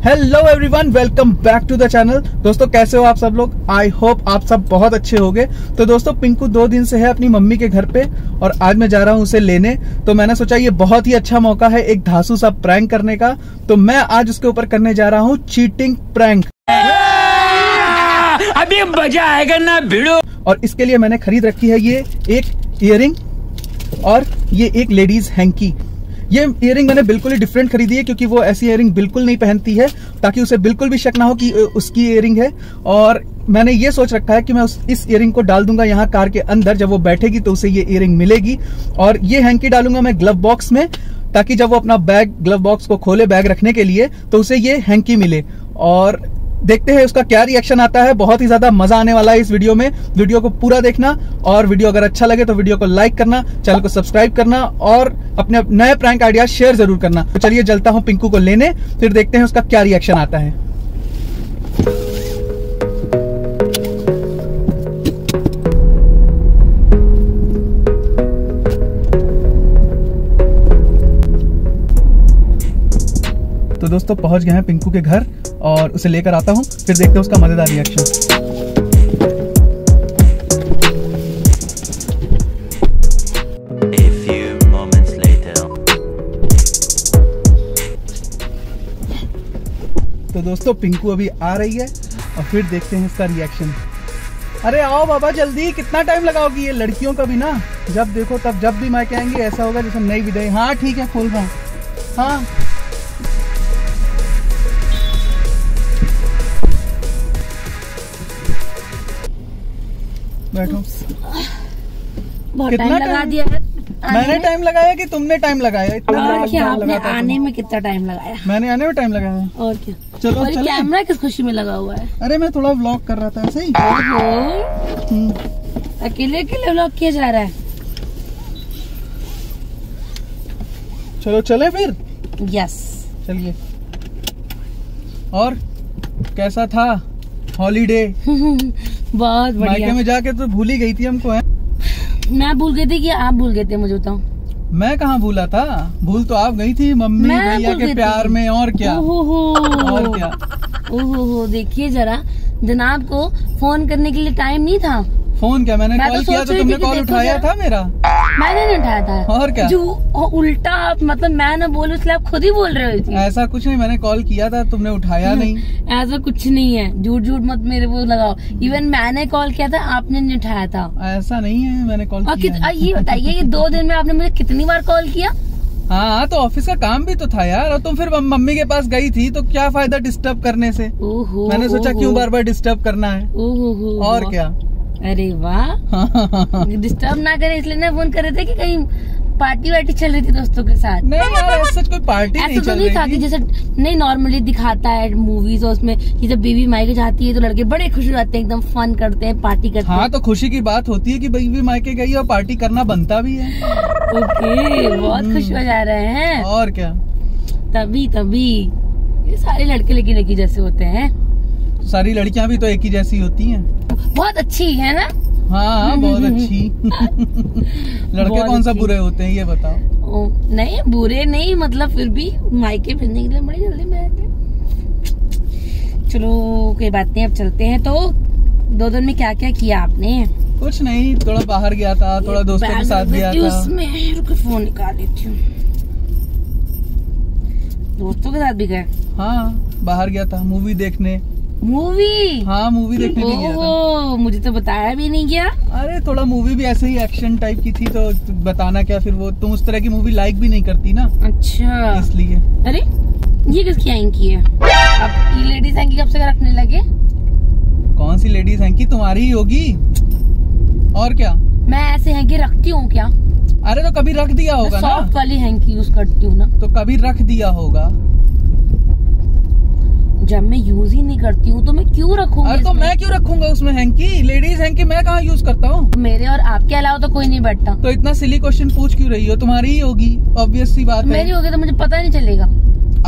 Hello everyone, welcome back to the channel. दोस्तों कैसे हो आप सब लोग? आई होप आप सब बहुत अच्छे होंगे। तो दोस्तों पिंकू 2 दिन से है अपनी मम्मी के घर पे और आज मैं जा रहा हूँ उसे लेने। तो मैंने सोचा ये बहुत ही अच्छा मौका है एक धांसू सा प्रैंक करने का। तो मैं आज उसके ऊपर करने जा रहा हूँ चीटिंग प्रैंक। अभी मजा आएगा ना भिड़ो। और इसके लिए मैंने खरीद रखी है ये एक इयररिंग और ये एक लेडीज हैंकी। ये इयररिंग मैंने बिल्कुल ही डिफरेंट खरीदी है क्योंकि वो ऐसी इयररिंग बिल्कुल नहीं पहनती है, ताकि उसे बिल्कुल भी शक ना हो कि उसकी इयररिंग है। और मैंने ये सोच रखा है कि मैं इस इयररिंग को डाल दूंगा यहाँ कार के अंदर। जब वो बैठेगी तो उसे ये इयररिंग मिलेगी। और ये हैंकी डालूंगा मैं ग्लव बॉक्स में, ताकि जब वो अपना बैग ग्लव बॉक्स को खोले बैग रखने के लिए तो उसे ये हैंकी मिले। और देखते हैं उसका क्या रिएक्शन आता है। बहुत ही ज्यादा मजा आने वाला है इस वीडियो में। वीडियो को पूरा देखना और वीडियो अगर अच्छा लगे तो वीडियो को लाइक करना, चैनल को सब्सक्राइब करना और अपने नए प्रैंक आइडिया शेयर जरूर करना। तो चलिए चलता हूं पिंकू को लेने, फिर देखते हैं उसका क्या रिएक्शन आता है। तो दोस्तों पहुंच गए हैं पिंकू के घर और उसे लेकर आता हूं, फिर देखते हैं उसका मजेदार reaction. A few moments later. तो दोस्तों पिंकू अभी आ रही है और फिर देखते हैं इसका रिएक्शन। अरे आओ बाबा जल्दी, कितना टाइम लगाओगी? ये लड़कियों का भी ना जब देखो तब जब भी मायके आएंगे ऐसा होगा जैसे नई विदाई। हाँ ठीक है, खोल रहा हूँ। हाँ बैठो। बहुत टाइम लगा दिया है। मैंने टाइम लगाया कि तुमने टाइम लगाया? इतना आपने आने में कितना टाइम लगाया? मैंने आने में टाइम लगाया। और क्या? चलो और कैमरा किस खुशी में लगा हुआ है? अरे मैं थोड़ा व्लॉग कर रहा था ऐसे ही। अकेले अकेले व्लॉग किया जा रहा है? चलो चले फिर। यस चलिए। और कैसा था हॉलीडे? बहुत बढ़िया। मायके में जाके तो भूल ही गई थी हमको। है मैं भूल गई थी कि आप भूल गए थे? मुझे बताओ। मैं कहाँ भूला था? भूल तो आप गई थी मम्मी भैया के प्यार में। और क्या? और क्या? ओहो, देखिए जरा, जनाब को फोन करने के लिए टाइम नहीं था। फोन क्या? मैंने कॉल किया तो तुमने कॉल उठाया था मेरा? मैंने नहीं उठाया था। और क्या? जो उल्टा मतलब मैं ना बोलूं इसलिए आप खुद ही बोल रहे हो। ऐसा कुछ नहीं, मैंने कॉल किया था, तुमने उठाया नहीं। ऐसा कुछ नहीं है, झूठ झूठ मत मेरे वो लगाओ। इवन मैंने कॉल किया था, आपने नहीं उठाया था। ऐसा नहीं है, मैंने कॉल किया। ये बताइए कि 2 दिन में आपने मुझे कितनी बार कॉल किया? हाँ तो ऑफिस का काम भी तो था यार। और तुम फिर मम्मी के पास गई थी तो क्या फायदा डिस्टर्ब करने से। मैंने सोचा क्यों बार बार डिस्टर्ब करना है। और क्या? अरे वाह, डिस्टर्ब ना करे इसलिए ना फोन कर रहे थे कि कहीं पार्टी वार्टी चल रही थी दोस्तों के साथ? नहीं यार, ऐसा कोई पार्टी नहीं चल रही थी। जैसे नहीं नॉर्मली दिखाता है मूवीज और उसमें कि जब बेबी मायके जाती है तो लड़के बड़े खुश हो जाते हैं, एकदम फन करते हैं, पार्टी करते हैं। हाँ तो खुशी की बात होती है कि बेबी मायके गई और पार्टी करना बनता भी है। ओके, बहुत खुश हो जा रहे हैं। और क्या? तभी ये सारे लड़के लेकिन एक ही जैसे होते हैं। सारी लड़कियां भी तो एक ही जैसी होती हैं। बहुत अच्छी है ना? हाँ बहुत अच्छी। लड़के कौन सा बुरे होते हैं ये बताओ? नहीं बुरे नहीं, मतलब फिर भी मायके भेजने के लिए बड़ी जल्दी में आते। चलो कोई बात नहीं, अब चलते हैं। तो 2 दिन में क्या क्या किया आपने? कुछ नहीं, थोड़ा बाहर गया था, थोड़ा दोस्तों के साथ गया था। उसमें रुको फोन निकाल लेती हूँ। दोस्तों के साथ भी गए? हाँ बाहर गया था मूवी देखने। मूवी? हाँ मूवी देखने भी गया था। मुझे तो बताया भी नहीं गया। अरे थोड़ा मूवी भी ऐसे ही एक्शन टाइप की थी तो बताना क्या, फिर वो तुम उस तरह की मूवी लाइक भी नहीं करती ना। अच्छा इसलिए। अरे ये किसकी हैंकी है? अब ये लेडीज हैंकी कब से रखने लगे? कौन सी लेडीज हैंकी? तुम्हारी ही होगी। और क्या? मैं ऐसे हैंकी रखती हूँ क्या? अरे तो कभी रख दिया होगा ना। सॉफ्ट वाली हैंकी यूज करती हूँ ना। तो कभी रख दिया होगा। जब मैं यूज ही नहीं करती हूँ तो मैं क्यों रखूंगी? अरे तो मैं क्यों रखूंगा उसमें हैंकी? लेडीज हैंकी मैं कहाँ यूज करता हूँ? मेरे और आपके अलावा तो कोई नहीं बैठता। तो इतना सिली क्वेश्चन पूछ क्यों रही हो? तुम्हारी ही होगी, ऑब्वियस सी बात है। मेरी होगी तो मुझे पता नहीं चलेगा।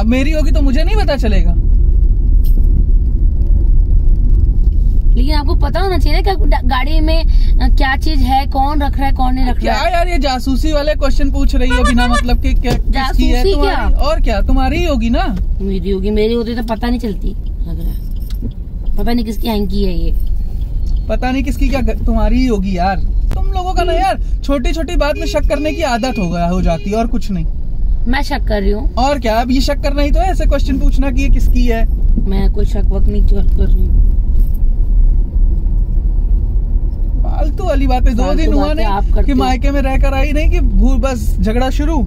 अब मेरी होगी तो मुझे नहीं पता चलेगा। लेकिन आपको पता होना चाहिए ना कि गाड़ी में क्या चीज है, कौन रख रहा है, कौन नहीं रख क्या रहा है? यार ये जासूसी वाले क्वेश्चन पूछ रही हो बिना मतलब के? क्या किसकी है जासूसी तुम्हारी? क्या? और क्या तुम्हारी ही होगी ना? मेरी होगी, मेरी होती तो पता नहीं चलती। लग रहा है पता नहीं किसकी हैंकी है ये। पता नहीं किसकी, क्या तुम्हारी ही होगी यार। तुम लोगों का ना यार छोटी छोटी बात में शक करने की आदत हो जाती है और कुछ नहीं। मैं शक कर रही हूँ। और क्या, अब ये शक करना ही तो है, ऐसे क्वेश्चन पूछना कि ये किसकी है। मैं कोई शक वक नहीं कर रही हूँ। फालतू वाली बातें। 2 दिन हुआ आप नहीं करते कि हो। मायके में रहकर आई नहीं कि बस झगड़ा शुरू।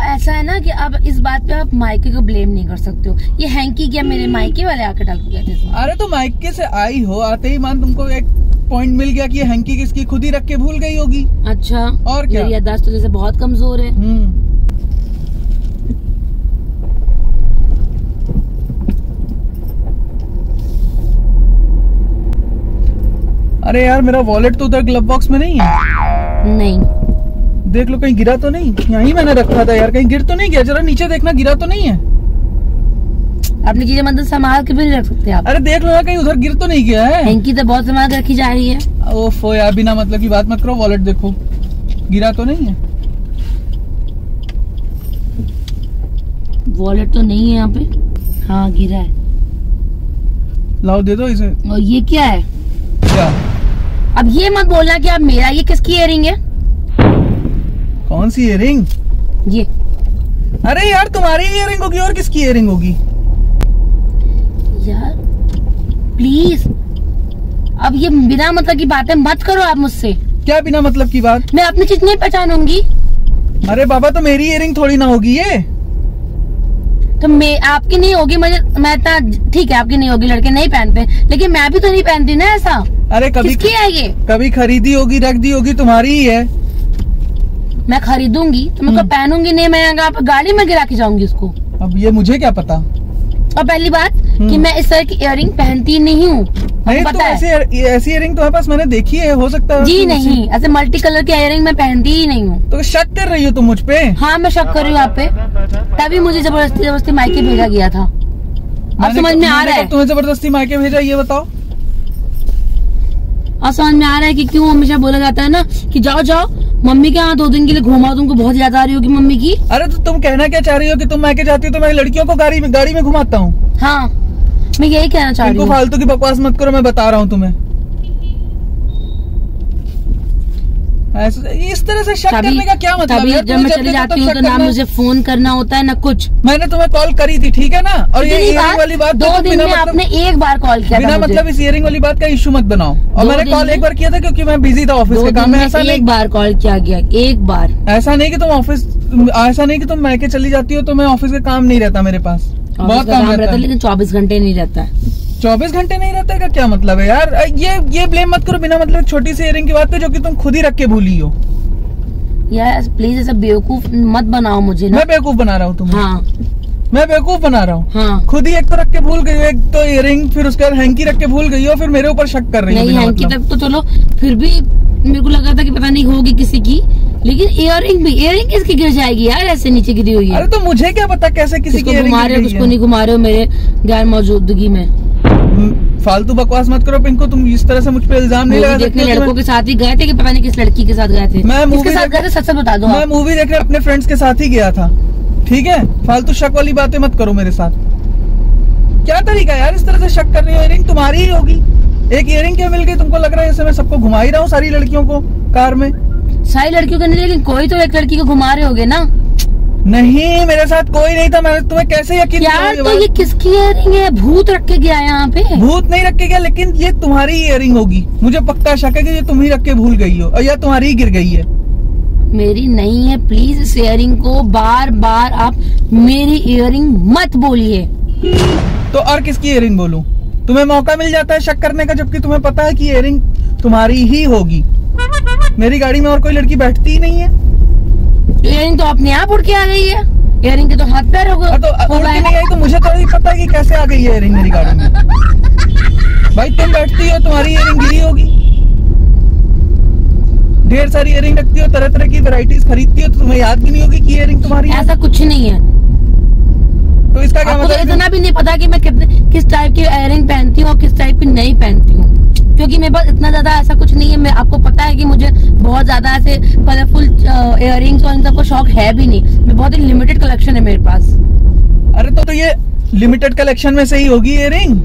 ऐसा है ना कि अब इस बात पे आप मायके को ब्लेम नहीं कर सकते हो। ये हैंकी क्या मेरे मायके वाले आकर डाल के गए थे इसमें? अरे तो मायके से आई हो, आते ही मान तुमको एक पॉइंट मिल गया कि ये हैंकी किसकी, खुद ही रख के भूल गई होगी। अच्छा, और क्या? मेरी याददाश्त तो जैसे बहुत कमजोर है। अरे यार मेरा वॉलेट तो उधर ग्लव बॉक्स में नहीं है। नहीं, देख लो कहीं गिरा तो नहीं। यहीं मैंने रखा था यार, कहीं गिर तो नहीं गया? जरा नीचे देखना, गिरा तो नहीं है? अपनी चीजें मतलब संभाल के भी नहीं रख सकते आप। अरे देख लो ना कहीं उधर गिर तो नहीं गया है। हैंकी तो बहुत संभाल के रखी जा रही है। ओफो यार, बिना मतलब की बात मत करो। वॉलेट देखो, गिरा तो नहीं है? वॉलेट तो नहीं है यहाँ पे। हाँ गिरा है। लाओ दे दो इसे। और ये क्या है? क्या? अब ये मत बोलना कि आप मेरा, ये किसकी इयरिंग है? कौन सी इयरिंग? ये अरे यार तुम्हारी इयरिंग होगी और किसकी इयरिंग होगी? यार प्लीज, अब ये बिना मतलब की बातें मत करो आप मुझसे। क्या बिना मतलब की बात? मैं अपनी चीज नहीं पहचानूंगी। अरे बाबा, तो मेरी इयरिंग थोड़ी ना होगी ये। तो मैं आपकी नहीं होगी, मैं ठीक है आपकी नहीं होगी, लड़के नहीं पहनते, लेकिन मैं भी तो नहीं पहनती ना ऐसा। अरे कभी किसकी है ये? कभी खरीदी होगी, रख दी होगी, तुम्हारी ही है। मैं खरीदूंगी तो मैं पहनूंगी नहीं, मैं आप गाड़ी में गिरा के जाऊंगी उसको। अब ये मुझे क्या पता। और पहली बात कि मैं इस तरह की इयरिंग पहनती नहीं हूँ, नहीं पता है। ऐसी इयरिंग तुम्हारे पास मैंने देखी है, हो सकता है। जी नहीं, ऐसे मल्टी कलर की इयरिंग मैं पहनती ही नहीं हूँ। तो शक कर रही हो तुम मुझ पे? हाँ मैं शक कर रही हूँ आप पे, तभी मुझे जबरदस्ती मायके भेजा गया था। अब समझ में आ रहा है? तुम्हें जबरदस्ती मायके भेजा, ये बताओ। अब समझ में आ रहा है कि क्यों हमेशा बोला जाता है ना कि जाओ जाओ मम्मी के यहाँ 2 दिन के लिए घुमाओ, तुमको बहुत याद आ रही होगी मम्मी की। अरे तो तुम कहना क्या चाह रही हो कि तुम मायके जाती हो तो मैं लड़कियों को गाड़ी में घुमाता हूँ? हाँ मैं यही कहना चाह रही हूँ। फालतू की बकवास मत करो, मैं बता रहा हूँ तुम्हें। इस तरह से शक करने का क्या मतलब है? जब मैं चली जाती हूँ तो ना मुझे फोन करना होता है ना कुछ। मैंने तुम्हें कॉल करी थी, ठीक है ना? और ये इयरिंग वाली बात 2 दिन में आपने एक बार कॉल किया बिना मतलब इस इयरिंग वाली बात का इशू मत बनाओ। और मैंने कॉल एक बार किया था क्योंकि मैं बिजी था ऑफिस के काम में। ऐसा नहीं, एक बार कॉल किया गया, एक बार। ऐसा नहीं कि तुम मैके चली जाती हो तो मैं ऑफिस का काम नहीं रहता मेरे पास, बहुत काम रहता है। लेकिन 24 घंटे नहीं रहता है। 24 घंटे नहीं रहता है का क्या मतलब है यार? ये ब्लेम मत करो बिना मतलब छोटी सी इयरिंग की बात पे, जो कि तुम खुद ही रख के भूली हो। यार प्लीज ऐसा बेवकूफ मत बनाओ मुझे ना। मैं बेवकूफ बना रहा हूँ तुम्हें? हाँ मैं बेवकूफ बना रहा हूँ? हाँ। खुद ही एक तो रख के भूल गई हो, एक तो इयरिंग, फिर उसके बाद हैंकी रख के भूल गई हो, फिर मेरे ऊपर शक कर रही हो। नहीं हैंकी तक तो चलो, फिर भी मेरे को लगा था कि पता नहीं होगी किसी की, लेकिन इयरिंग किसकी गिर जाएगी यार, ऐसे नीचे गिरी हुई है। अरे तो मुझे क्या पता कैसे किसी की घुमा रहे हो, किसको नहीं घुमा रहे हो मेरे गैर मौजूदगी में। फालतू बकवास मत करो पिंको, तुम इस तरह से मुझ पे इल्जाम नहीं लगा सकते। लड़कों के साथ ही गए थे कि पता नहीं किस लड़की के साथ गए थे? मैं मूवी साथ गए थे, सच बता दो। मैं मूवी देखने अपने फ्रेंड्स के साथ ही गया था, ठीक है? फालतू शक वाली बातें मत करो मेरे साथ। क्या तरीका यार इस तरह से शक कर रही हो? इयरिंग तुम्हारी ही होगी। एक इयरिंग क्या मिल गई तुमको? लग रहा है जैसे मैं सबको घुमा ही रहा हूँ, सारी लड़कियों को कार में। सारी लड़कियों को नहीं, लेकिन कोई तो एक लड़की को घुमा रहे होगे ना? नहीं, मेरे साथ कोई नहीं था। मैंने तुम्हें कैसे यकीन यार तो ये किसकी इयरिंग है? भूत रख के गया यहाँ पे? भूत नहीं रख के गया, लेकिन ये तुम्हारी इयरिंग होगी। मुझे पक्का शक है कि ये तुम ही रख के भूल गई हो, और या तुम्हारी ही गिर गई है। मेरी नहीं है। प्लीज इस इयरिंग को बार बार आप मेरी इयरिंग मत बोलिए। तो और किसकी इयरिंग बोलूं? तुम्हें मौका मिल जाता है शक करने का, जबकि तुम्हें पता है कि इयरिंग तुम्हारी ही होगी। मेरी गाड़ी में और कोई लड़की बैठती ही नहीं है। इयरिंग तो अपने आप उड़ के आ गई है। इयरिंग के तो हाथ पैर हो गए। तो उड़ के नहीं आई तो मुझे थोड़ी पता है कि कैसे आ गई है इयरिंग मेरी गाड़ी में। भाई तुम बैठती हो, तुम्हारी इयरिंग गिरी होगी। ढेर सारी इयरिंग रखती हो, तरह तरह की वैरायटीज खरीदती हो, तो तुम्हें याद भी नहीं होगी कि इयरिंग तुम्हारी है। ऐसा कुछ नहीं है। तो इसका क्या मतलब? इतना भी नहीं पता कि मैं कितने किस टाइप की इयररिंग पहनती हूँ और किस टाइप की नहीं पहनती हूँ, क्योंकि मेरे पास इतना ज्यादा ऐसा कुछ नहीं है। मैं आपको पता है कि मुझे बहुत ज्यादा ऐसे कलरफुल इयररिंग्स और इन सबको शौक है भी नहीं। मैं बहुत ही लिमिटेड कलेक्शन है मेरे पास। अरे तो ये लिमिटेड कलेक्शन में से ही होगी इयररिंग।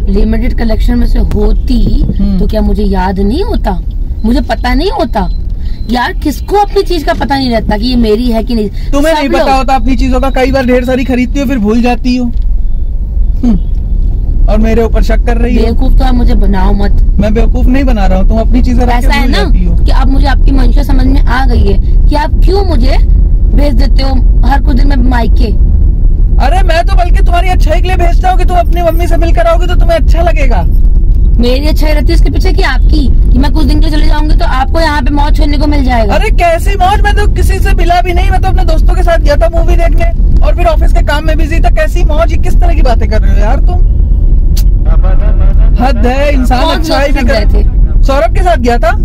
लिमिटेड कलेक्शन में से होती तो क्या मुझे याद नहीं होता, मुझे पता नहीं होता? यार किसको अपनी चीज का पता नहीं रहता कि ये मेरी है कि नहीं। तुम्हें नहीं पता होता अपनी चीजों का, कई बार ढेर सारी खरीदती हो फिर भूल जाती हो और मेरे ऊपर शक कर रही हो। बेवकूफ तो आप मुझे बनाओ मत। मैं बेवकूफ नहीं बना रहा हूँ, तुम अपनी चीजें ऐसा है ना कि अब मुझे आपकी मंशा समझ में आ गई है कि आप क्यों मुझे भेज देते हो हर कुछ दिन में मायके। अरे मैं तो बल्कि तुम्हारी अच्छाई के लिए भेजता हूँ कि तुम अपनी मम्मी से मिलकर आओगे तो तुम्हें अच्छा लगेगा। मेरी अच्छाई रहती है इसके पीछे कि आपकी, कि मैं कुछ दिन के लिए चले जाऊंगी तो आपको यहाँ पे मौज छोड़ने को मिल जाएगा। अरे कैसी मौज, मैं तो किसी से मिला भी नहीं, मैं तो अपने दोस्तों के साथ गया था मूवी देखने और फिर ऑफिस के काम में बिजी था। कैसी मौज, ये किस तरह की बातें कर रहे हो यार तुम? हद है, इंसान अच्छाई भी करे। सौरभ के साथ गया था।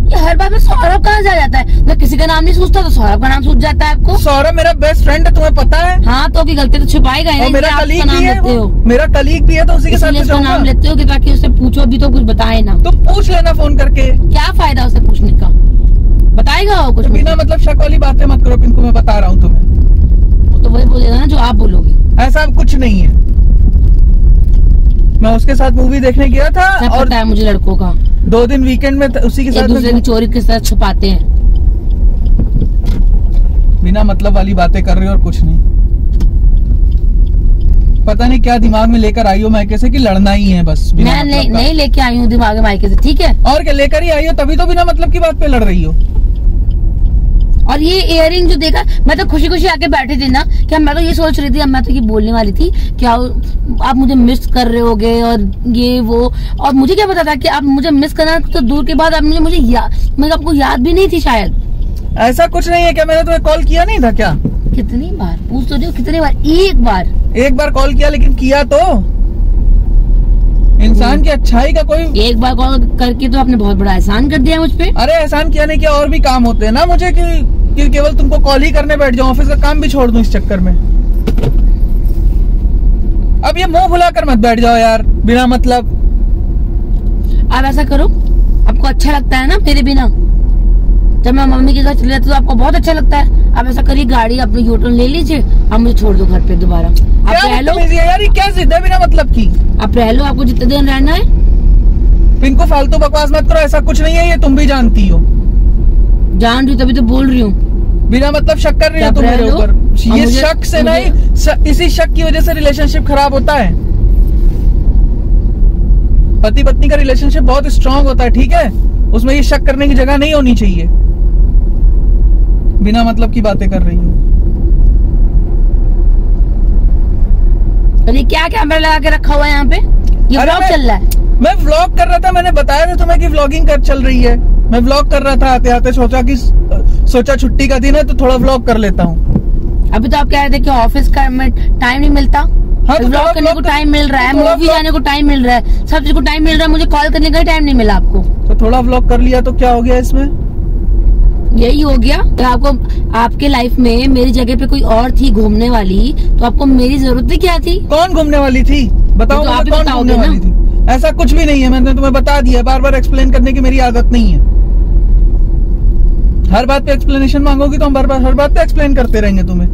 ये हर बार में सौरभ कहाँ जा जाता है? मैं किसी का नाम नहीं सोचता तो सौरभ का नाम सूझ जाता है आपको। सौरभ मेरा बेस्ट फ्रेंड है, तुम्हें पता है। हाँ तो की गलती तो छुपाएगा ही, मेरा कलीग भी है, मेरा कलीग भी है तो उसी के साथ उसका नाम लेते हो कि ताकि उससे पूछो भी तो कुछ बताए ना। तो पूछ लेना फोन करके। क्या फायदा उसे पूछने का, बताएगा वो कुछ? तो बिना मतलब शक वाली बातें मत करो पिंकू, मैं बता रहा हूँ तुम्हें। तो वही बोलेगा ना जो आप बोलोगे। ऐसा कुछ नहीं है, मैं उसके साथ मूवी देखने गया था और पता है मुझे लड़कों का 2 दिन वीकेंड में उसी के साथ एक दूसरे की चोरी के साथ छुपाते हैं। बिना मतलब वाली बातें कर रहे हो और कुछ नहीं। पता नहीं क्या दिमाग में लेकर आई हो मायके से कि लड़ना ही है बस। मैं नहीं लेके आई हूँ दिमाग में मायके से, ठीक है? और क्या लेकर ही आई हो, तभी तो बिना मतलब की बात पे लड़ रही हो। और ये इयररिंग जो देखा, मैं तो खुशी खुशी आके बैठी थी ना, क्या मैं तो ये सोच रही थी, मैं तो ये बोलने वाली थी कि आप मुझे मिस कर रहे होगे और ये वो, और मुझे क्या पता था कि आप मुझे मिस करना तो दूर के बाद आपने मुझे मैं आपको याद भी नहीं थी शायद। ऐसा कुछ नहीं है, क्या मैंने तुम्हें कॉल किया नहीं था क्या? कितनी बार पूछ तो रही हो, कितनी बार? एक बार कॉल किया, लेकिन किया तो इंसान की अच्छाई का कोई। एक बार कॉल करके तो आपने बहुत बड़ा एहसान कर दिया मुझ पे। अरे एहसान किया नहीं, क्या और भी काम होते हैं ना मुझे कि केवल तुमको कॉल ही करने बैठ जाऊं, ऑफिस का काम भी छोड़ दूं इस चक्कर में। अब ये मुंह भुलाकर मत बैठ जाओ यार बिना मतलब। आप ऐसा करो, आपको अच्छा लगता है ना मेरे बिना? जब मैं मम्मी के घर चले जाती तो आपको बहुत अच्छा लगता है। आप ऐसा करिए, गाड़ी अपनी यूटर्न ले लीजिए, आप मुझे छोड़ दो घर पे दोबारा। आप रह लो यार, ये क्या जिद है बिना मतलब की? आप रह लो, आपको जितने दिन रहना है। पिंकू फालतू बकवास मत करो, ऐसा कुछ नहीं है, ये तुम भी जानती हो। जान रही तभी तो बोल रही हूँ। बिना मतलब शक कर रही हो तुम मेरे ऊपर। ये शक से नहीं, इसी शक की वजह से रिलेशनशिप खराब होता है। पति पत्नी का रिलेशनशिप बहुत स्ट्रांग होता है, ठीक है? उसमें ये शक करने की जगह नहीं होनी चाहिए। बिना मतलब की बातें कर रही हो। अरे क्या कैमरा लगा के रखा हुआ है यहाँ पे? ये व्लॉग चल रहा है। मैं व्लॉग कर रहा था, मैंने बताया था तुम्हें कि व्लॉगिंग कर चल रही है। मैं व्लॉग कर रहा था आते आते, सोचा छुट्टी का दिन है तो थोड़ा व्लॉग कर लेता हूँ। अभी तो आप कह रहे थे कि ऑफिस का टाइम नहीं मिलता। हाँ, तो व्लॉग करने को टाइम मिल रहा है, मूवी जाने को टाइम मिल रहा है, सब चीज को टाइम मिल रहा है, मुझे कॉल करने का टाइम नहीं मिला आपको। तो थोड़ा व्लॉग कर लिया तो क्या हो गया इसमें? यही हो गया। तो आपको आपके लाइफ में मेरी जगह पे कोई और थी घूमने वाली, तो आपको मेरी जरूरत क्या थी? कौन घूमने वाली थी बताओ? तो आप कौन घूमने वाली थी? ऐसा कुछ भी नहीं है, मैंने तुम्हें बता दिया। बार बार एक्सप्लेन करने की मेरी आदत नहीं है। हर बात पे एक्सप्लेनेशन मांगोगी तो हम हर बात पे एक्सप्लेन करते रहेंगे तुम्हें।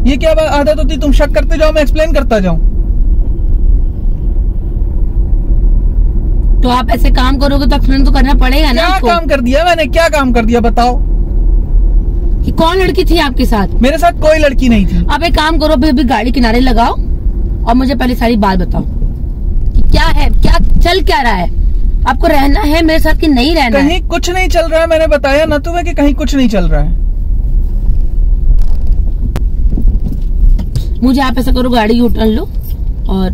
ये क्या आदत होती? तुम शक करते जाओ, मैं एक्सप्लेन करता जाऊं। तो आप ऐसे काम करोगे तो एक्सप्लेन तो करना पड़ेगा ना। क्या काम कर दिया मैंने? क्या काम कर दिया बताओ? कि कौन लड़की थी आपके साथ? मेरे साथ कोई लड़की नहीं थी। आप एक काम करो, अभी गाड़ी किनारे लगाओ और मुझे पहले सारी बात बताओ कि क्या है, क्या चल क्या रहा है, आपको रहना है मेरे साथ कि नहीं रहना है? कहीं कुछ नहीं चल रहा है, मैंने बताया ना तुम्हें कि कहीं कुछ नहीं चल रहा है। मुझे आप ऐसा करो, गाड़ी यूटर्न लो और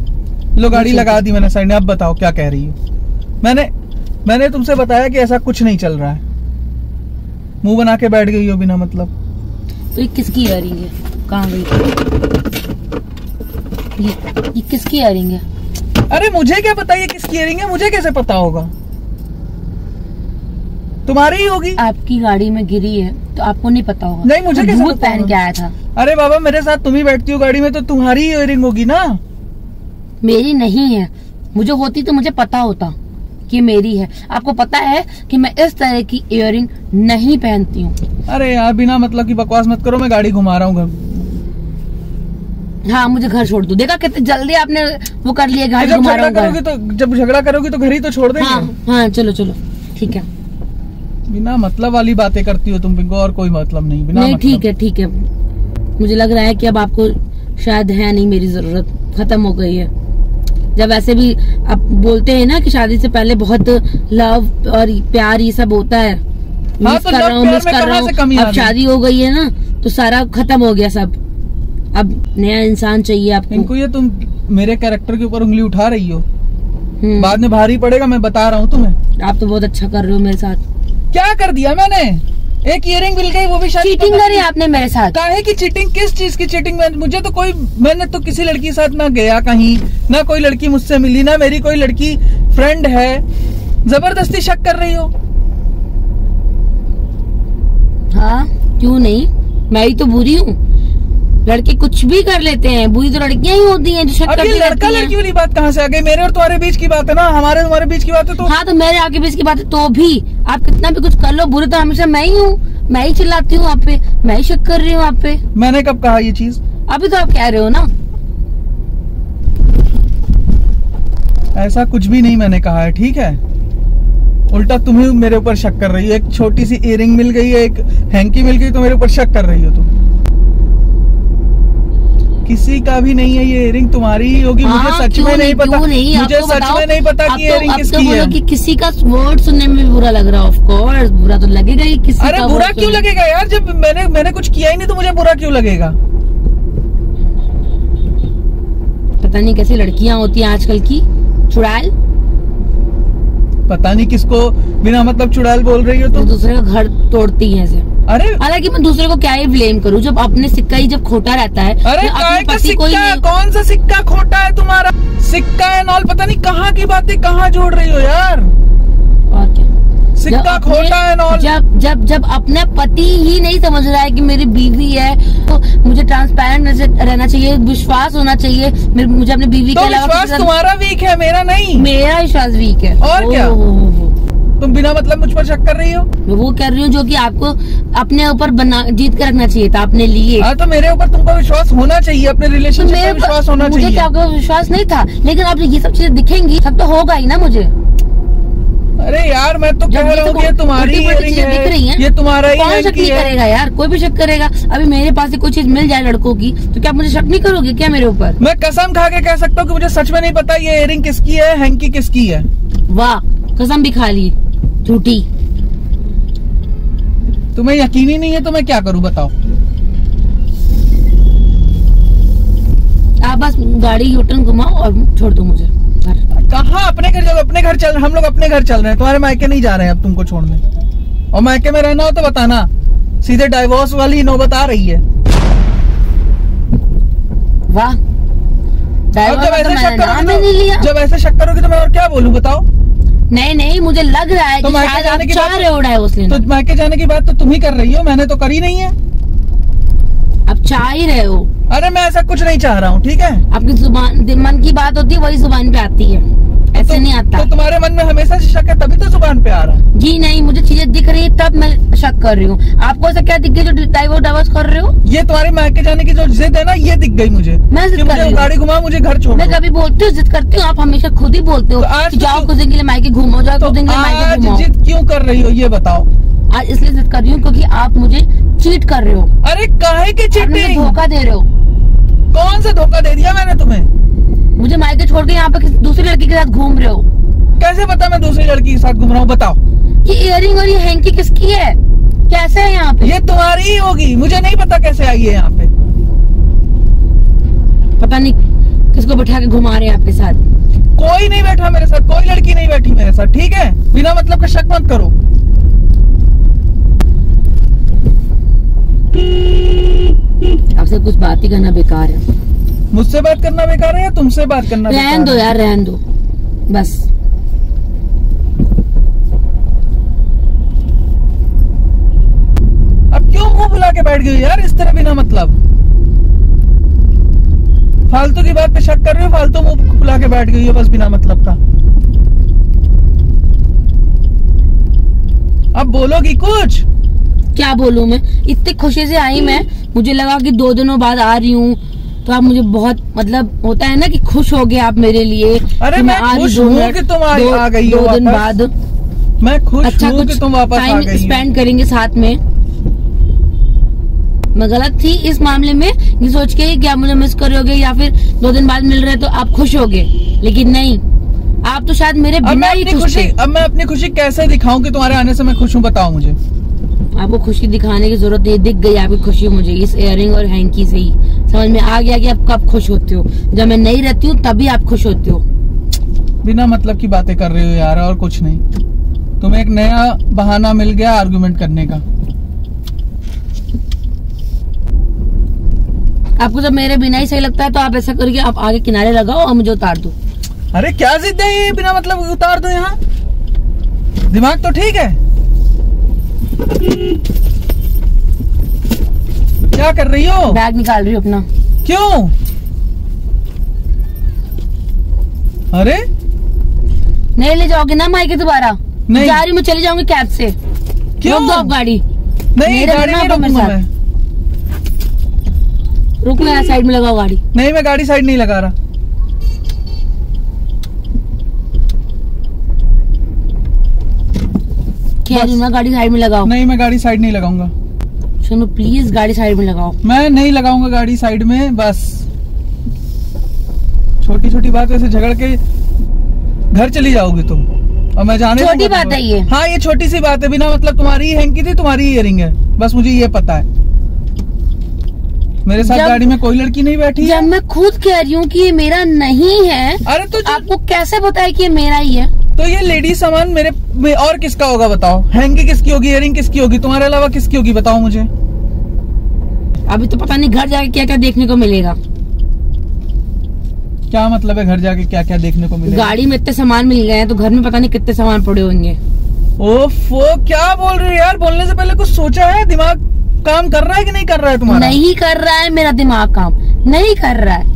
लो। गाड़ी लगा दी मैंने साइड में। अब बताओ क्या कह रही हो? मैंने तुमसे बताया कि ऐसा कुछ नहीं चल रहा है। मुंह बना के बैठ गई हो बिना मतलब। तो ये किसकी इयररिंग है? कहाँ गई? ये किसकी इयररिंग है? अरे मुझे क्या पता ये किसकी इयररिंग है? मुझे कैसे पता होगा? तुम्हारी ही होगी। आपकी गाड़ी में गिरी है तो आपको नहीं पता होगा। नहीं, मुझे कैसे पहन के आया था। अरे बाबा मेरे साथ तुम ही बैठती हो गाड़ी में, तो तुम्हारी इयरिंग होगी ना। मेरी नहीं है, मुझे होती तो मुझे पता होता कि मेरी है। आपको पता है कि मैं इस तरह की इयरिंग नहीं पहनती हूँ। अरे यार बिना मतलब की बकवास मत करो, मैं गाड़ी घुमा रहा हूँ घर। हाँ मुझे घर छोड़ दो। देखा कितनी जल्दी आपने वो कर लिया, गाड़ी घुमा रहा हूँ घर। जब झगड़ा करोगी तो घर ही तो छोड़ देंगे। हाँ चलो चलो ठीक है। बिना मतलब वाली बातें करती हो तुम पिंको, और कोई मतलब नहीं। बिना नहीं मतलब। ठीक है। मुझे लग रहा है कि अब आपको शायद है नहीं मेरी जरूरत, खत्म हो गई है। जब वैसे भी आप बोलते हैं ना कि शादी से पहले बहुत लव और प्यार ये सब होता है, मिस कर रहा हूँ। अब शादी हो गई है ना तो सारा खत्म हो गया सब। अब नया इंसान चाहिए आपको। इनको ये तुम मेरे कैरेक्टर के ऊपर उंगली उठा रही हो, बाद में भारी पड़ेगा, मैं बता रहा हूँ तुम्हें। आप तो बहुत अच्छा कर रहे हो मेरे साथ। क्या कर दिया मैंने? एक इयरिंग मिल गई, वो भी शायद चीटिंग करी आपने मेरे साथ। काहे की चीटिंग? किस चीज की चीटिंग? मुझे तो कोई, मैंने तो किसी लड़की के साथ ना गया कहीं, ना कोई लड़की मुझसे मिली, ना मेरी कोई लड़की फ्रेंड है। जबरदस्ती शक कर रही हो। हाँ क्यों नहीं, मैं ही तो बुरी हूँ। लड़के कुछ भी कर लेते हैं, बुरी तो लड़कियां ही होती हैं जो शक करती रहती हैं। लड़का लड़की वाली बात कहाँ से आ गई? मेरे और तुम्हारे बीच की बात है ना, हमारे तुम्हारे बीच की बात है तो। हाँ तो मेरे आपके बीच की बात है तो भी आप कितना भी कुछ कर लो, बुरी तो हमेशा मैं ही हूँ। मैं ही चिल्लाती हूँ आप पे, मैं ही शक कर रही हूँ आप पे। मैंने कब कहा ये चीज? अभी तो आप कह रहे हो ना। ऐसा कुछ भी नहीं मैंने कहा है, ठीक है? उल्टा तुम ही मेरे ऊपर शक कर रही हो। एक छोटी सी इयरिंग मिल गई है, एक हैंकी मिल गई, तो मेरे ऊपर शक कर रही हो तुम। किसी का भी नहीं है ये इयरिंग, तुम्हारी ही होगी। मुझे सच में नहीं पता, मुझे सच में नहीं पता कि इयरिंग किसकी है। कि किसी का वर्ड सुनने में भी बुरा लग रहा है। ऑफ कोर्स बुरा तो लगेगा ही किसी का। अरे बुरा क्यों लगेगा यार? जब मैंने कुछ किया ही नहीं तो मुझे बुरा क्यों लगेगा? पता नहीं कैसी लड़कियां होती हैं आजकल की, चुड़ैल। पता नहीं किसको बिना मतलब चुड़ैल बोल रही हो तुम। दूसरे का घर तोड़ती है ऐसे। अरे हालांकि मैं दूसरे को क्या ही ब्लेम करूं, जब अपने सिक्का ही जब खोटा रहता है। अरे काय का सिक्का? कौन सा सिक्का खोटा है तुम्हारा? सिक्का है नॉल, पता नहीं कहाँ की बातें कहाँ जोड़ रही हो यार। और क्या सिक्का खोटा है नॉल? जब अपने पति ही नहीं समझ रहा है कि मेरी बीवी है, तो मुझे ट्रांसपेरेंट रहना चाहिए, विश्वास होना चाहिए। मुझे अपनी बीवी के अलावा विश्वास तुम्हारा वीक है, मेरा नहीं। मेरा विश्वास वीक है। और क्या? तुम बिना मतलब मुझ पर शक कर रही हो? मैं वो कर रही हूँ जो कि आपको अपने ऊपर जीत कर रखना चाहिए था अपने लिए। हाँ तो मेरे ऊपर तुमको विश्वास होना चाहिए, अपने रिलेशनशिप में विश्वास होना चाहिए। मुझे क्या विश्वास नहीं था, लेकिन अब ये सब चीजें दिखेंगी तब तो होगा ही ना मुझे। अरे यार मैं तो कह रहा हूँ ये तुम्हारी इयरिंग है, दिख रही है, ये तुम्हारा ही कौन शक नहीं करेगा यार? कोई भी शक करेगा। अभी मेरे पास से कोई चीज मिल जाए लड़कों की तो क्या मुझे शक नहीं करोगे क्या मेरे ऊपर? मैं कसम खा के कह सकता हूँ कि मुझे सच में नहीं पता ये इयरिंग किसकी है, हैंकी किसकी है। वाह, कसम भी खा ली झूठी। तुम्हें यकीन ही नहीं है तो मैं क्या करूँ बताओ? आप बस गाड़ी यूटर्न घुमाओ और छोड़ दो मुझे। कहाँ अपने घर? जब अपने घर चल, हम लोग अपने घर चल रहे हैं, तुम्हारे मायके नहीं जा रहे हैं अब तुमको छोड़ने। और मायके में रहना हो तो बताना, सीधे डाइवोर्स वाली नौबत आ रही है। वाह, जब ऐसे शक करोगे तो मैं और क्या बोलूँ बताओ? नहीं मुझे लग रहा है तो कि शायद आप चाह रहे हो डाइवोर्स लेना। तो मायके जाने की बात तो तुम ही कर रही हो, मैंने तो करी नहीं है। आप चाह ही रहे हो। अरे मैं ऐसा कुछ नहीं चाह रहा हूँ, ठीक है? आपकी जुबान, मन की बात होती है वही जुबान पे आती है, ऐसे नहीं आता। तो तुम्हारे मन में हमेशा से शक है तभी तो जुबान पे आ रहा है। जी नहीं, मुझे चीजें दिख रही है तब मैं शक कर रही हूँ। आपको ऐसा क्या दिख गई जो डाइवोर्स कर रहे हो? ये तुम्हारे मायके जाने की जो जिद है ना, ये दिख गई मुझे। मैं जिद कर रही हूँ, गाड़ी घुमा, मुझे घर छोड़। मैं कभी बोलती हूँ जिद करती हूँ? आप हमेशा खुद ही बोलते हो जाओ कुछ दिन के लिए मायके घूमो, जाओ कुछ दिन के लिए मायके घूमो। जिद क्यों कर रही हो ये बताओ? आज इसलिए जिद कर रही हूँ क्योंकि आप मुझे चीट कर रहे हो। अरे काहे की चीटिंग? धोखा दे रहे हो। कौन सा धोखा दे दिया मैंने तुम्हें? मुझे मायके छोड़ के यहाँ पे दूसरी लड़की के साथ घूम रहे हो। कैसे पता मैं दूसरी लड़की के साथ घूम रहा हूँ बताओ? ये इयरिंग और ये हैंकी किसकी है? कैसे है यहाँ पे? ये तुम्हारी ही होगी, मुझे नहीं पता कैसे आई है यहाँ पे। पता नहीं किसको बैठा के घुमा रहे हैं आपके साथ। कोई नहीं बैठा मेरे साथ, कोई लड़की नहीं बैठी मेरे साथ, ठीक है? बिना मतलब का शक मत करो। आपसे कुछ बात ही करना बेकार है। मुझसे बात करना बेकार है या तुमसे बात करना बेकार है? रहन दो यार, रहन दो बस। अब क्यों मुंह बुला के बैठ गई यार इस तरह बिना मतलब? फालतू की बात पे शक कर रहे हो, फालतू मुंह खुला के बैठ गई हो बस बिना मतलब का। अब बोलोगी कुछ? क्या बोलूं मैं, इतनी खुशी से आई मैं, मुझे लगा कि 2 दिनों बाद आ रही हूँ तो आप मुझे बहुत मतलब होता है ना कि खुश हो गए आप मेरे लिए। अरे मैं खुश हूँ कि तुम आ गई हो 2 दिन बाद। मैं खुश अच्छा हूँ कि तुम वापस आ गई। टाइम स्पेंड करेंगे साथ में। मैं गलत थी इस मामले में, ये सोच के कि आप मुझे मिस करोगे या फिर 2 दिन बाद मिल रहे तो आप खुश होगे, लेकिन नहीं, आप तो शायद मेरे बिना ही खुश थे। अब मैं अपनी खुशी कैसे दिखाऊं कि तुम्हारे आने से मैं खुश हूँ, बताओ मुझे। आपको खुशी दिखाने की जरूरत नहीं, दिख गई आपकी खुशी मुझे इस इयररिंग और हैंकी से ही समझ में आ गया कि आप कब खुश होते हो। जब मैं नहीं रहती हूँ तभी आप खुश होते हो। बिना मतलब की बातें कर रहे हो यार, और कुछ नहीं। तुम्हें एक नया बहाना मिल गया आर्गुमेंट करने का। आपको जब मेरे बिना ही सही लगता है तो आप ऐसा करके आप आगे किनारे लगाओ और मुझे उतार दो। अरे क्या जिद है ये, बिना मतलब उतार दो यहाँ? दिमाग तो ठीक है? क्या कर रही हो? बैग निकाल रही हो अपना। क्यों? अरे नहीं ले जाओगे ना मायके दोबारा? नहीं जा रही हूँ मैं, चली जाऊंगी कैब से। क्यों? रोक दो आप गाड़ी। नहीं गाड़ी नहीं रोकूंगा मैं। रुक ना, साइड में लगाओ गाड़ी। नहीं मैं गाड़ी साइड नहीं लगा रहा। ना गाड़ी साइड में लगाओ। नहीं मैं गाड़ी साइड नहीं लगाऊंगा। सुनो प्लीज, गाड़ी साइड में लगाओ। मैं नहीं लगाऊंगा गाड़ी साइड में। बस छोटी छोटी बातों से झगड़ के घर चली जाओगे तुम, और मैं जाने छोटी बात है ये। हाँ ये छोटी सी बात है, बिना मतलब तुम्हारी हैंकी थी, तुम्हारी इयरिंग है, बस मुझे ये पता है। मेरे साथ गाड़ी में कोई लड़की नहीं बैठी है। जब मैं खुद कह रही हूँ कि ये मेरा नहीं है, अरे तो आपको कैसे पता है कि ये मेरा ही है? तो ये लेडीज सामान मेरे में और किसका होगा बताओ? हैंकी किसकी होगी, इयरिंग किसकी होगी, तुम्हारे अलावा किसकी होगी बताओ मुझे। अभी तो पता नहीं घर जाके क्या क्या देखने को मिलेगा। क्या मतलब है घर जाके क्या क्या देखने को मिलेगा? गाड़ी में इतने सामान मिल गए हैं तो घर में पता नहीं कितने सामान पड़े होंगे। ओफो क्या बोल रही हो यार? बोलने से पहले कुछ सोचा है? दिमाग काम कर रहा है कि नहीं कर रहा है तुम्हारा? नहीं कर रहा है मेरा दिमाग काम, नहीं कर रहा है।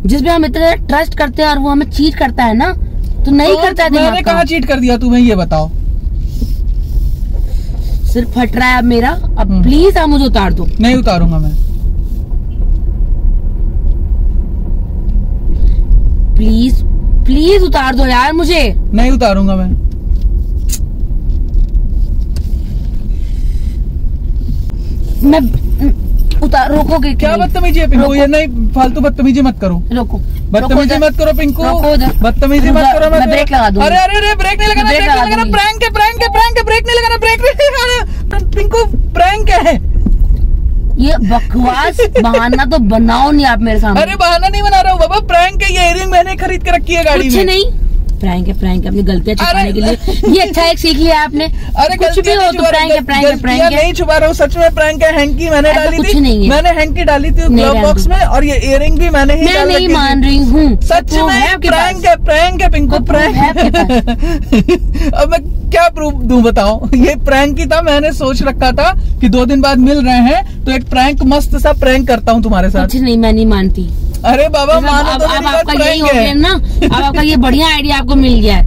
जिसमें हम इतना ट्रस्ट करते हैं और वो हमें चीट करता है ना, तो नहीं करता है दिमाग मैंने कहाँ चीट कर दिया तुम्हें, ये बताओ। सिर्फ फट रहा है अब मेरा। अब प्लीज आप मुझे उतार दो। नहीं उतारूंगा मैं। प्लीज प्लीज उतार दो यार मुझे। नहीं उतारूंगा मैं। उतार, रोकोगे क्या बदतमीजी है पिंकू? ये नहीं, फालतू बदतमीजी मत करो। रोको, बदतमीजी मत करो पिंकू, बदतमीजी मत करो। मैं ब्रेक लगा दूंगी। अरे अरे अरे ब्रेक नहीं लगाना, ब्रेक नहीं लगाना, प्रैंक है, प्रैंक है, प्रैंक है, ब्रेक नहीं लगाना, ब्रेक नहीं लगाना पिंकू, प्रैंक है। ये बकवास बहाना तो बनाओ नहीं आप मेरे सामने। अरे बहाना नहीं बना रहा हूँ बाबा, प्रैंक है। ये इयरिंग मैंने खरीद के रखी है गाड़ी में। कुछ नहीं, प्रैंक है, प्रैंक है, अपनी गलतियां छुपाने के लिए। ये अच्छा एक सीख लिया आपने। अरे कुछ भी हो तो प्रैंक है, प्रैंक है, प्रैंक है। नहीं छुपा रहा हूँ, सच में प्रैंक है। हैंकी मैंने डाली थी, कुछ नहीं है। मैंने हैंकी डाली थी ग्लव बॉक्स में, और ये इयरिंग भी मैंने ही डाल रखी थी। मैं नहीं मान रही हूँ, सच में प्रैंक है, प्रैंक है पिंकू, प्रैंक है। अब मैं क्या प्रूफ दूं बताओ? ये प्रैंक ही था, मैंने सोच रखा था कि 2 दिन बाद मिल रहे हैं तो एक प्रैंक, मस्त सा प्रैंक करता हूँ तुम्हारे साथ। कुछ नहीं, मैं नहीं मानती। अरे बाबा मानो तो अब आपका यही हो गया ना, अब आपका ये बढ़िया आइडिया आपको मिल गया है।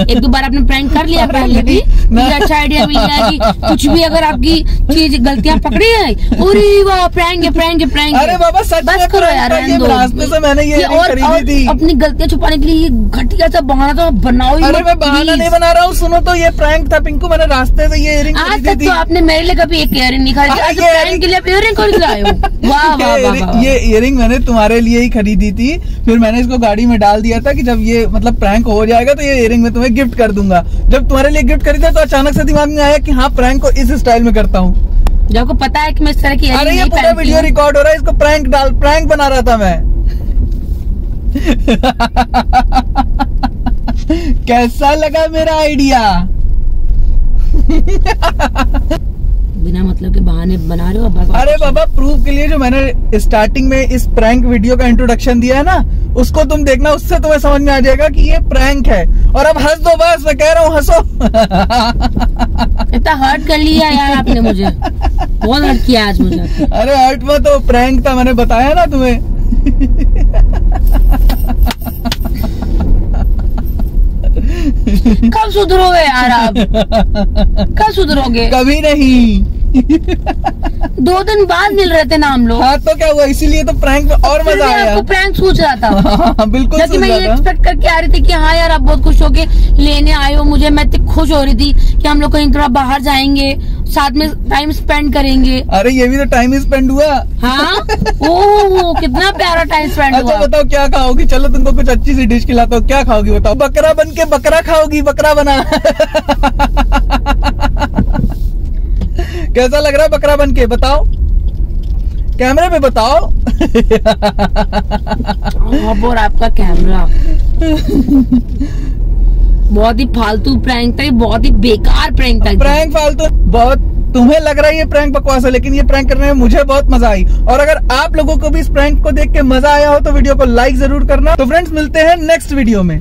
एक दो बार आपने प्रैंक कर लिया पहले भी, मुझे अच्छा आइडिया मिल गया कि कुछ भी अगर आपकी चीज गलतियां पकड़ी है, अरे वाह प्रैंक है, प्रैंक है, प्रैंक है। अरे बाबा सच में करो यार, रास्ते से मैंने ये खरीदी थी। अपनी गलतियां छुपाने के लिए घटिया सा बहाना तो बनाओ ही। अरे मैं बहाना नहीं बना रहा हूँ, सुनो तो ये प्रैंक था पिंकू, मैंने रास्ते से ये इयरिंग आज तक तो आपने मेरे लिए कभी एक इयरिंग नहीं खरीदी, आज प्रैंक के लिए आप इयरिंग खरीद लाए हो। वाह वाह वाह। ये इयरिंग मैंने तुम्हारे लिए ही खरीदी थी, फिर मैंने इसको गाड़ी में डाल दिया था कि जब ये मतलब प्रैंक हो जाएगा तो ये इयरिंग मैं तुम्हें गिफ्ट कर दूंगा। जब तुम्हारे लिए गिफ्ट खरीदा तो अचानक से दिमाग में आया कि हाँ प्रैंक को इस स्टाइल में करता हूँ। जब आपको पता है कि मैं इस तरह की इयरिंग अरे ये नहीं पूरा पहनती वीडियो हूँ। रिकॉर्ड हो रहा है, इसको प्रैंक बना रहा था मैं। कैसा लगा मेरा आइडिया? बिना मतलब के बहाने बना रहे हो। अरे बाबा प्रूफ के लिए जो मैंने स्टार्टिंग में इस प्रैंक वीडियो का इंट्रोडक्शन दिया है ना, उसको तुम देखना, उससे तुम्हें समझ में आ जाएगा कि ये प्रैंक है। और अब हंस दो, बस मैं कह रहा हूँ हंसो। इतना हर्ट कर लिया यार आपने मुझे, बहुत हर्ट किया आज मुझे। अरे हर्ट में तो प्रैंक था, मैंने बताया ना तुम्हें। कब सुधरोगे यार आप, कब सुधरोगे? कभी नहीं। 2 दिन बाद मिल रहे थे ना हम लोग। हाँ तो क्या हुआ, इसीलिए तो प्रैंक में और मजा आया। आपको प्रैंक सोच रहा था। हाँ, बिल्कुल जबकि मैं ये एक्सपेक्ट करके आ रही थी कि हाँ यार आप बहुत खुश होके लेने आए हो मुझे। मैं इतनी खुश हो रही थी कि हम लोग कहीं थोड़ा बाहर जाएंगे, साथ में टाइम स्पेंड करेंगे। अरे ये भी तो टाइम स्पेंड हुआ। हाँ, ओह कितना प्यारा टाइम स्पेंड हुआ। अच्छा बताओ क्या खाओगी? चलो तुमको कुछ अच्छी सी डिश खिलाता हूँ, क्या खाओगी बताओ? बकरा बन के बकरा खाओगी, बकरा बना। कैसा लग रहा है बकरा बन के, बताओ कैमरे पे बताओ। अब और आपका कैमरा बहुत ही फालतू प्रैंक था, बहुत ही बेकार प्रैंक था। प्रैंक फालतू बहुत, तुम्हें लग रहा है ये प्रैंक बकवास है, लेकिन ये प्रैंक करने में मुझे बहुत मजा आई। और अगर आप लोगों को भी इस प्रैंक को देख के मजा आया हो तो वीडियो को लाइक जरूर करना। तो फ्रेंड्स मिलते हैं नेक्स्ट वीडियो में।